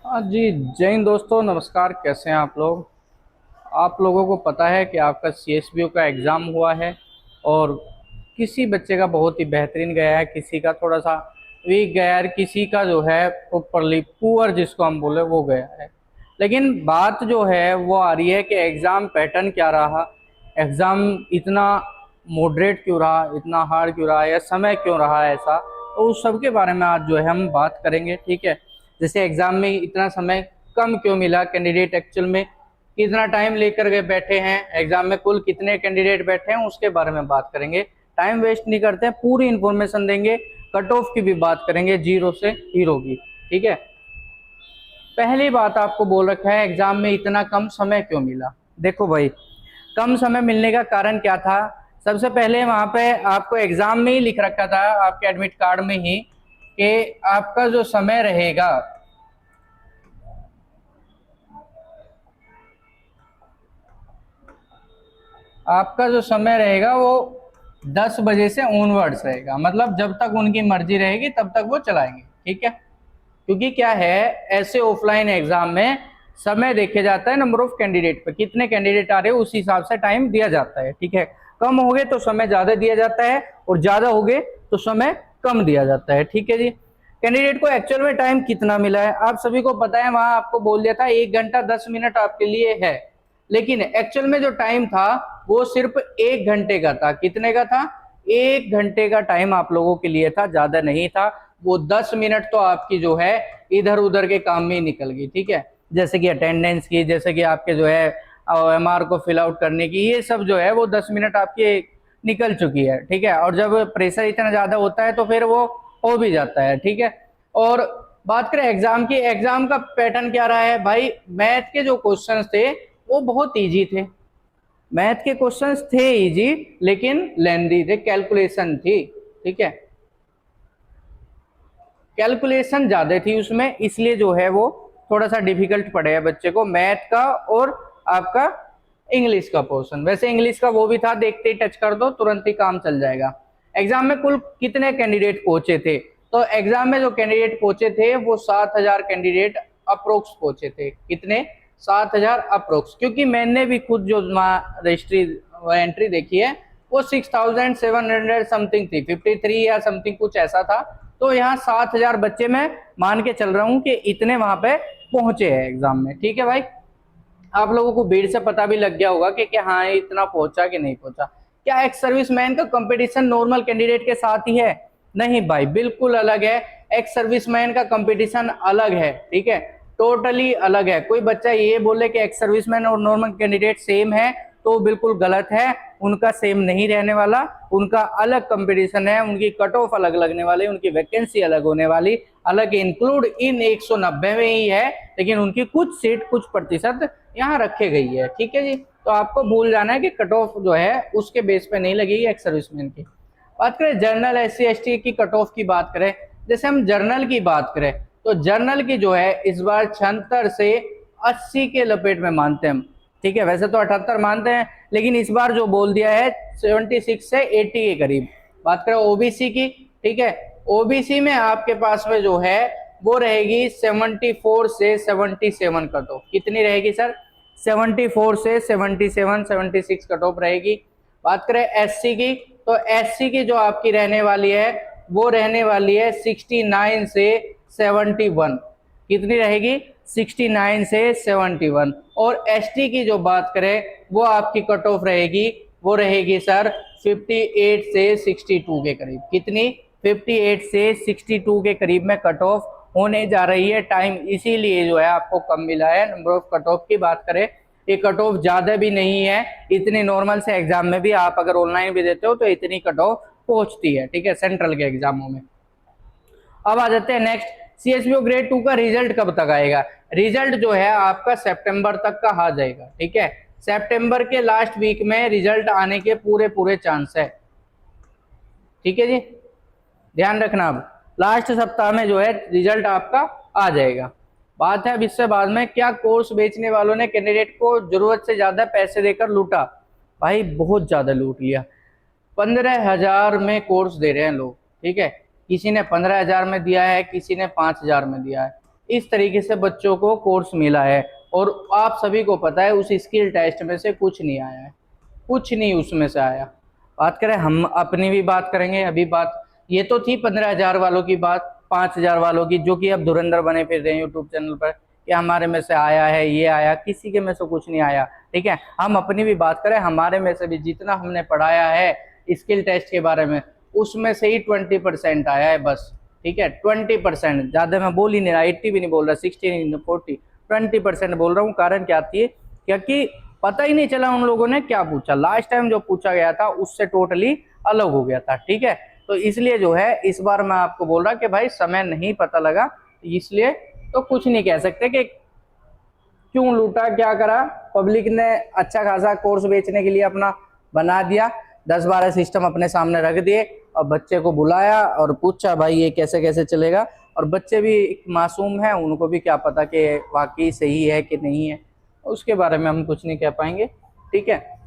हाँ जी। जय हिंद दोस्तों, नमस्कार। कैसे हैं आप लोग? आप लोगों को पता है कि आपका सीएसबीओ का एग्ज़ाम हुआ है और किसी बच्चे का बहुत ही बेहतरीन गया है, किसी का थोड़ा सा वीक गया है, किसी का जो है प्रॉपरली पुअर जिसको हम बोले वो गया है। लेकिन बात जो है वो आ रही है कि एग्ज़ाम पैटर्न क्या रहा, एग्ज़ाम इतना मॉडरेट क्यों रहा, इतना हार्ड क्यों रहा, या समय क्यों रहा ऐसा, तो उस सब के बारे में आज जो है हम बात करेंगे। ठीक है, जैसे एग्ज़ाम में इतना समय कम क्यों मिला, कैंडिडेट एक्चुअल में कितना टाइम लेकर के बैठे हैं, एग्जाम में कुल कितने कैंडिडेट बैठे हैं उसके बारे में बात करेंगे। टाइम वेस्ट नहीं करते हैं, पूरी इन्फॉर्मेशन देंगे। कट ऑफ की भी बात करेंगे, जीरो से हीरो की। ठीक है, पहली बात आपको बोल रखा है एग्जाम में इतना कम समय क्यों मिला। देखो भाई, कम समय मिलने का कारण क्या था। सबसे पहले वहां पे आपको एग्जाम में ही लिख रखा था, आपके एडमिट कार्ड में ही, कि आपका जो समय रहेगा, आपका जो समय रहेगा वो 10 बजे से ऑनवर्ड्स रहेगा। मतलब जब तक उनकी मर्जी रहेगी तब तक वो चलाएंगे। ठीक है, क्योंकि क्या है, ऐसे ऑफलाइन एग्जाम में समय देखे जाता है नंबर ऑफ कैंडिडेट पे, कितने कैंडिडेट आ रहे हो उस हिसाब से टाइम दिया जाता है। ठीक है, कम हो गए तो समय ज्यादा दिया जाता है और ज्यादा हो गए तो समय कम दिया जाता है। ठीक है जी। कैंडिडेट को एक्चुअल में टाइम कितना मिला है आप सभी को पता है, वहां आपको बोल दिया था 1 घंटा 10 मिनट आपके लिए है, लेकिन एक्चुअल में जो टाइम था वो सिर्फ 1 घंटे का था। कितने का था? 1 घंटे का टाइम आप लोगों के लिए था, ज्यादा नहीं था। वो 10 मिनट तो आपकी जो है इधर उधर के काम में ही निकल गई। ठीक है, जैसे कि अटेंडेंस की, जैसे कि आपके जो है एमआर को फिल आउट करने की, ये सब जो है वो 10 मिनट आपकी निकल चुकी है। ठीक है, और जब प्रेशर इतना ज्यादा होता है तो फिर वो हो भी जाता है। ठीक है, और बात करें एग्जाम की, एग्जाम का पैटर्न क्या रहा है भाई। मैथ के जो क्वेश्चंस थे वो बहुत इजी थे, मैथ के क्वेश्चंस थे इजी लेकिन लेंदी थे, कैलकुलेशन थी। ठीक है, कैलकुलेशन ज्यादा थी उसमें, इसलिए जो है वो थोड़ा सा डिफिकल्ट पड़े है बच्चे को, मैथ का और आपका इंग्लिश का पोर्शन। वैसे इंग्लिश का वो भी था, देखते ही टच कर दो तुरंत ही काम चल जाएगा। एग्जाम में कुल कितने कैंडिडेट पहुंचे थे, तो एग्जाम में जो कैंडिडेट पहुंचे थे वो 7,000 कैंडिडेट अप्रोक्स पहुंचे थे। कितने? 7,000 अप्रोक्स, क्योंकि मैंने भी खुद जो रजिस्ट्री एंट्री देखी है वो 6,700 समथिंग थी, 53 या समथिंग कुछ ऐसा था। तो यहाँ 7,000 बच्चे मैं मान के चल रहा हूँ कि इतने वहां पे पहुंचे हैं एग्जाम में। ठीक है भाई, आप लोगों को भीड़ से पता भी लग गया होगा कि क्या हाँ इतना पहुंचा कि नहीं पहुंचा। क्या एक्स सर्विसमैन का कंपटीशन नॉर्मल कैंडिडेट के साथ ही है? नहीं भाई, बिल्कुल अलग है। एक्स सर्विसमैन का कंपटीशन अलग है। ठीक है, टोटली अलग है। कोई बच्चा ये बोले कि एक्स सर्विसमैन और नॉर्मल कैंडिडेट सेम है तो बिल्कुल गलत है। उनका सेम नहीं रहने वाला, उनका अलग कंपटीशन है, उनकी कट ऑफ अलग लगने वाली, उनकी वैकेंसी अलग होने वाली, अलग इंक्लूड इन 190 में ही है, लेकिन उनकी कुछ सीट कुछ प्रतिशत यहाँ रखे गई है। ठीक है जी, तो आपको भूल जाना है कि कट ऑफ जो है उसके बेस पे नहीं लगेगी एक्स सर्विसमैन की। बात करें जनरल SC ST की कट ऑफ की बात करें, जैसे हम जर्नल की बात करें तो जर्नल की जो है इस बार 76 से 80 के लपेट में मानते हैं हम। ठीक है, वैसे तो 78 मानते हैं, लेकिन इस बार जो बोल दिया है 76 से 80 के करीब। बात करें ओबीसी की, ठीक है, ओबीसी में आपके पास में जो है वो रहेगी 74 से 77 कट ऑफ। कितनी रहेगी सर? 74 से 77 76 कट ऑफ रहेगी। बात करें एससी की, तो एससी की जो आपकी रहने वाली है वो रहने वाली है 69 से 71। कितनी रहेगी? 69 से 71। और एसटी की जो बात करें वो आपकी कट ऑफ रहेगी, वो रहेगी सर 58 से 62 के करीब। कितनी? 58 से 62 के करीब में कट ऑफ होने जा रही है। टाइम इसीलिए जो है आपको कम मिला है। नंबर ऑफ कट ऑफ की बात करें, ये कट ऑफ ज्यादा भी नहीं है, इतनी नॉर्मल से एग्जाम में भी आप अगर ऑनलाइन भी देते हो तो इतनी कट ऑफ पहुंचती है। ठीक है, सेंट्रल के एग्जामों में। अब आ जाते हैं नेक्स्ट, सीएसबीओ ग्रेड 2 का रिजल्ट कब तक आएगा। रिजल्ट जो है आपका सितंबर तक का आ जाएगा। ठीक है, सितंबर के लास्ट वीक में रिजल्ट आने के पूरे पूरे चांस है। ठीक है जी, ध्यान रखना। अब लास्ट सप्ताह में जो है रिजल्ट आपका आ जाएगा। बात है अब इससे बाद में, क्या कोर्स बेचने वालों ने कैंडिडेट को जरूरत से ज्यादा पैसे देकर लूटा? भाई बहुत ज्यादा लूट लिया। 15,000 में कोर्स दे रहे हैं लोग। ठीक है, किसी ने 15,000 में दिया है, किसी ने 5,000 में दिया है। इस तरीके से बच्चों को कोर्स मिला है। और आप सभी को पता है उस स्किल टेस्ट में से कुछ नहीं आया है, कुछ नहीं उसमें से आया। बात करें हम अपनी भी बात करेंगे। अभी बात ये तो थी 15,000 वालों की बात, 5,000 वालों की जो कि अब धुरंधर बने फिर रहे हैं यूट्यूब चैनल पर कि हमारे में से आया है, ये आया, किसी के में से कुछ नहीं आया। ठीक है, हम अपनी भी बात करें, हमारे में से भी जितना हमने पढ़ाया है स्किल टेस्ट के बारे में उसमें से ही 20% आया है बस। ठीक है, 20%, ज्यादा मैं बोल ही नहीं रहा, 80 भी नहीं बोल रहा, 60 40, 20% बोल रहा हूँ। कारण क्या थी, क्योंकि पता ही नहीं चला उन लोगों ने क्या पूछा। लास्ट टाइम जो पूछा गया था उससे टोटली अलग हो गया था। ठीक है, तो इसलिए जो है इस बार मैं आपको बोल रहा कि भाई समय नहीं पता लगा, इसलिए तो कुछ नहीं कह सकते कि क्यों लूटा, क्या करा। पब्लिक ने अच्छा खासा कोर्स बेचने के लिए अपना बना दिया, 10-12 सिस्टम अपने सामने रख दिए और बच्चे को बुलाया और पूछा भाई ये कैसे कैसे चलेगा। और बच्चे भी मासूम हैं, उनको भी क्या पता कि वाकई सही है कि नहीं है, उसके बारे में हम कुछ नहीं कह पाएंगे। ठीक है,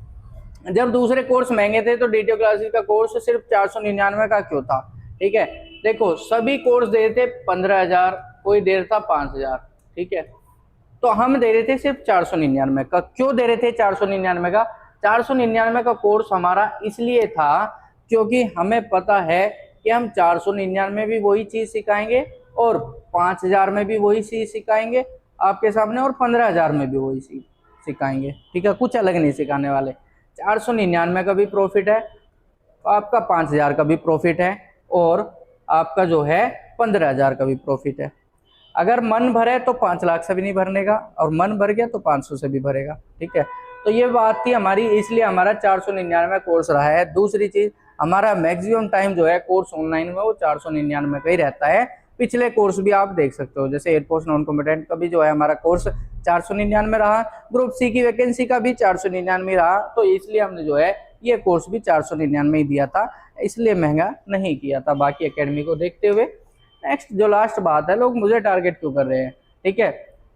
जब दूसरे कोर्स महंगे थे तो डीटीओ क्लासेस का कोर्स सिर्फ 499 का क्यों था। ठीक है, देखो सभी कोर्स दे रहे थे 15,000, कोई दे रहा था 5,000। ठीक है, तो हम दे रहे थे सिर्फ 499 का। क्यों दे रहे थे 499 का? 499 का कोर्स हमारा इसलिए था क्योंकि हमें पता है कि हम 499 भी वही चीज सिखाएंगे और 5,000 में भी वही चीज सिखाएंगे आपके सामने और 15,000 में भी वही चीज सिखाएंगे। ठीक है, कुछ अलग नहीं सिखाने वाले। 499 का भी प्रॉफिट है, आपका 5,000 का भी प्रॉफिट है और आपका जो है 15,000 का भी प्रॉफिट है। अगर मन भरे तो 5 लाख से भी नहीं भरने का, और मन भर गया तो 500 से भी भरेगा। ठीक है, तो ये बात थी हमारी, इसलिए हमारा 499 कोर्स रहा है। दूसरी चीज, हमारा मैक्सिमम टाइम जो है कोर्स ऑनलाइन में वो 499 का ही रहता है। पिछले कोर्स भी आप देख सकते हो, जैसे एयरफोर्स नॉन कॉम्बेटेंट का भी जो है हमारा कोर्स 499 रहा, ग्रुप सी की वैकेंसी का भी 499 रहा। तो इसलिए हमने जो है ये कोर्स भी 499 ही दिया था, इसलिए महंगा नहीं किया था बाकी एकेडमी को देखते हुए। नेक्स्ट जो लास्ट बात है, लोग मुझे टारगेट क्यों कर रहे हैं। ठीक है,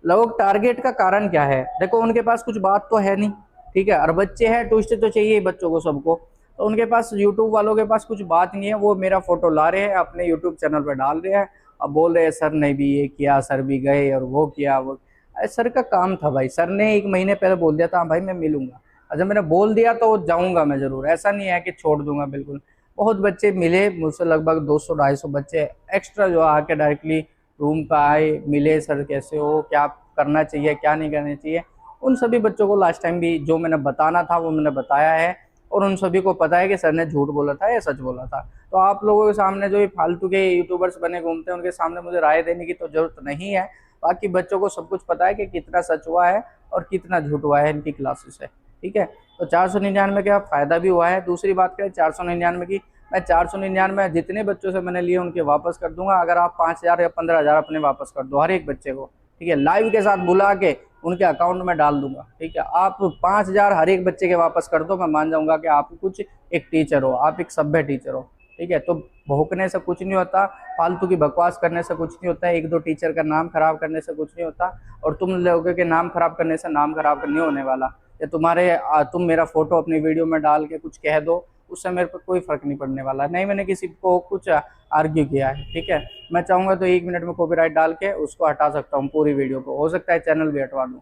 लोग टारगेट का कारण क्या है, देखो उनके पास कुछ बात तो है नहीं। ठीक है, और बच्चे हैं, ट्विस्ट तो चाहिए बच्चों को सबको, तो उनके पास यूट्यूब वालों के पास कुछ बात नहीं है। वो मेरा फोटो ला रहे हैं अपने यूट्यूब चैनल पर डाल रहे हैं, अब बोल रहे हैं सर ने भी ये किया, सर भी गए और वो किया वो। अरे सर का काम था भाई, सर ने 1 महीने पहले बोल दिया था हाँ भाई मैं मिलूंगा, और जब मैंने बोल दिया तो जाऊंगा मैं जरूर, ऐसा नहीं है कि छोड़ दूंगा बिल्कुल। बहुत बच्चे मिले मुझसे, लगभग 200-250 बच्चे एक्स्ट्रा जो आके डायरेक्टली रूम पर आए, मिले, सर कैसे हो, क्या करना चाहिए क्या नहीं करना चाहिए। उन सभी बच्चों को लास्ट टाइम भी जो मैंने बताना था वो मैंने बताया है, और उन सभी को पता है कि सर ने झूठ बोला था या सच बोला था। तो आप लोगों के सामने जो ये फालतू के यूट्यूबर्स बने घूमते हैं उनके सामने मुझे राय देने की तो जरूरत नहीं है। बाकी बच्चों को सब कुछ पता है कि कितना सच हुआ है और कितना झूठ हुआ है इनकी क्लासेस से। ठीक है, तो 499 का फायदा भी हुआ है। दूसरी बात करें 499 की, मैं 499 जितने बच्चों से मैंने लिए उनके वापस कर दूंगा। अगर आप 5,000 या 15,000 अपने वापस कर दो हर एक बच्चे को। ठीक है, लाइव के साथ बुला के उनके अकाउंट में डाल दूंगा। ठीक है, आप 5,000 हर एक बच्चे के वापस कर दो, मैं मान जाऊंगा कि आप कुछ एक टीचर हो, आप एक सभ्य टीचर हो। ठीक है, तो भौंकने से कुछ नहीं होता, फालतू की बकवास करने से कुछ नहीं होता, 1-2 टीचर का नाम खराब करने से कुछ नहीं होता। और तुम लोगों के नाम खराब करने से नाम खराब नहीं होने वाला। या तुम मेरा फोटो अपनी वीडियो में डाल के कुछ कह दो, उससे मेरे पर कोई फर्क नहीं पड़ने वाला। नहीं मैंने किसी को कुछ आर्ग्यू किया है। ठीक है, मैं चाहूंगा तो 1 मिनट में कॉपीराइट डाल के उसको हटा सकता हूँ पूरी वीडियो को, हो सकता है चैनल भी हटवा दूँ,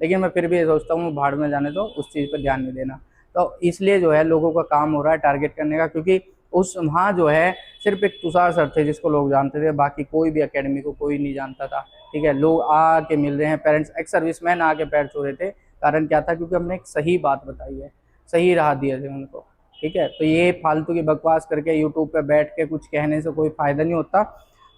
लेकिन मैं फिर भी सोचता हूँ भाड़ में जाने दो, उस चीज़ पर ध्यान नहीं देना। तो इसलिए जो है लोगों का काम हो रहा है टारगेट करने का, क्योंकि उस वहाँ जो है सिर्फ एक तुषार सर थे जिसको लोग जानते थे, बाकी कोई भी अकेडमी को कोई नहीं जानता था। ठीक है, लोग आके मिल रहे हैं, पेरेंट्स एक्स सर्विसमैन आके पैर छू रहे थे। कारण क्या था, क्योंकि हमने एक सही बात बताई है, सही राह दिए थे उनको। ठीक है, तो ये फालतू की बकवास करके यूट्यूब पे बैठ के कुछ कहने से कोई फायदा नहीं होता।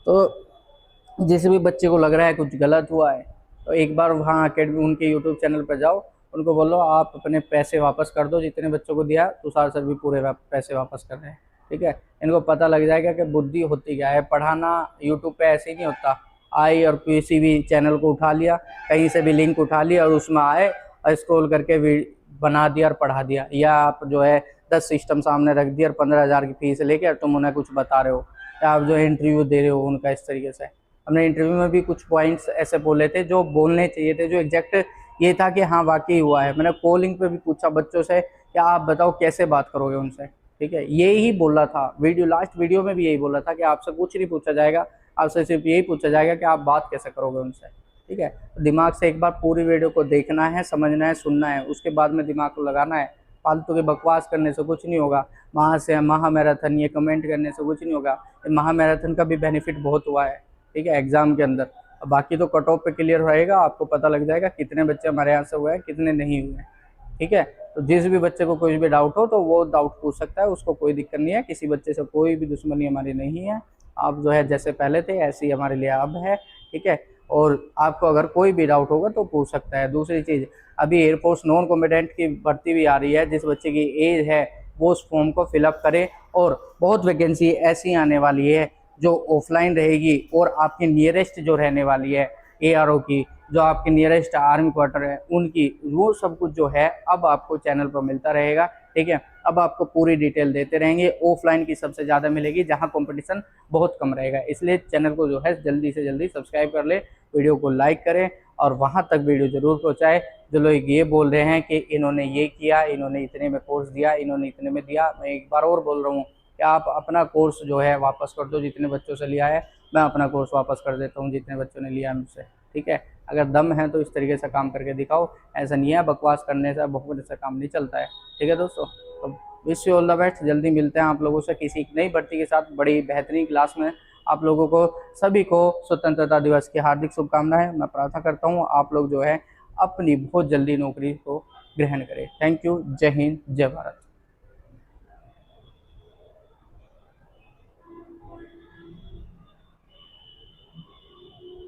तो जिस भी बच्चे को लग रहा है कुछ गलत हुआ है तो एक बार वहाँ अकेडमी उनके यूट्यूब चैनल पर जाओ, उनको बोलो आप अपने पैसे वापस कर दो, जितने बच्चों को दिया तुषार सर भी पूरे पैसे वापस कर रहे हैं। ठीक है, इनको पता लग जाएगा कि बुद्धि होती क्या है। पढ़ाना यूट्यूब पे ऐसे ही नहीं होता, आई और किसी भी चैनल को उठा लिया, कहीं से भी लिंक उठा लिया और उसमें आए और स्क्रॉल करके बना दिया और पढ़ा दिया। या आप जो है 10 सिस्टम सामने रख दिया और 15,000 की फीस लेके और तुम उन्हें कुछ बता रहे हो, या आप जो इंटरव्यू दे रहे हो उनका इस तरीके से। हमने इंटरव्यू में भी कुछ पॉइंट्स ऐसे बोले थे जो बोलने चाहिए थे, जो एग्जैक्ट ये था कि हाँ वाकई हुआ है। मैंने कॉलिंग पे भी पूछा बच्चों से कि आप बताओ कैसे बात करोगे उनसे। ठीक है, यही बोला था वीडियो, लास्ट वीडियो में भी यही बोला था कि आपसे कुछ नहीं पूछा जाएगा, आपसे सिर्फ यही पूछा जाएगा कि आप बात कैसे करोगे उनसे, ठीक है। तो दिमाग से एक बार पूरी वीडियो को देखना है, समझना है, सुनना है, उसके बाद में दिमाग को लगाना है। फालतू की बकवास करने से कुछ नहीं होगा। वहाँ से महा मैराथन ये कमेंट करने से कुछ नहीं होगा। महा मैराथन का भी बेनिफिट बहुत हुआ है, ठीक है, एग्जाम के अंदर। बाकी तो कट ऑफ पे क्लियर रहेगा, आपको पता लग जाएगा कितने बच्चे हमारे यहाँ से हुए हैं, कितने नहीं हुए हैं, ठीक है। तो जिस भी बच्चे को कोई भी डाउट हो तो वो डाउट पूछ सकता है, उसको कोई दिक्कत नहीं है। किसी बच्चे से कोई भी दुश्मनी हमारी नहीं है। आप जो है जैसे पहले थे ऐसे ही हमारे लिए अब है, ठीक है। और आपको अगर कोई भी डाउट होगा तो पूछ सकता है। दूसरी चीज़, अभी एयरफोर्स नॉन कॉम्बेटेंट की भर्ती भी आ रही है। जिस बच्चे की एज है वो उस फॉर्म को फिलअप करे, और बहुत वैकेंसी ऐसी आने वाली है जो ऑफलाइन रहेगी, और आपकी नियरेस्ट जो रहने वाली है ARO की, जो आपके नियरेस्ट आर्मी क्वार्टर है उनकी, वो सब कुछ जो है अब आपको चैनल पर मिलता रहेगा, ठीक है। अब आपको पूरी डिटेल देते रहेंगे। ऑफलाइन की सबसे ज़्यादा मिलेगी जहां कंपटीशन बहुत कम रहेगा। इसलिए चैनल को जो है जल्दी से जल्दी सब्सक्राइब कर ले, वीडियो को लाइक करें और वहां तक वीडियो जरूर पहुंचाए। जो लोग ये बोल रहे हैं कि इन्होंने ये किया, इन्होंने इतने में कोर्स दिया, इन्होंने इतने में दिया, मैं एक बार और बोल रहा हूँ कि आप अपना कोर्स जो है वापस कर दो। जितने बच्चों से लिया है मैं अपना कोर्स वापस कर देता हूँ, जितने बच्चों ने लिया मुझसे, ठीक है। अगर दम है तो इस तरीके से काम करके दिखाओ। ऐसा नहीं है बकवास करने से बहुत ऐसा काम नहीं चलता है, ठीक है दोस्तों। तो wish you all the best. जल्दी मिलते हैं आप लोगों से किसी नई भर्ती के साथ, बड़ी बेहतरीन क्लास में। आप लोगों को सभी को स्वतंत्रता दिवस की हार्दिक शुभकामनाएं। मैं प्रार्थना करता हूँ आप लोग जो है अपनी बहुत जल्दी नौकरी को ग्रहण करें। Thank you. जय हिंद, जय भारत।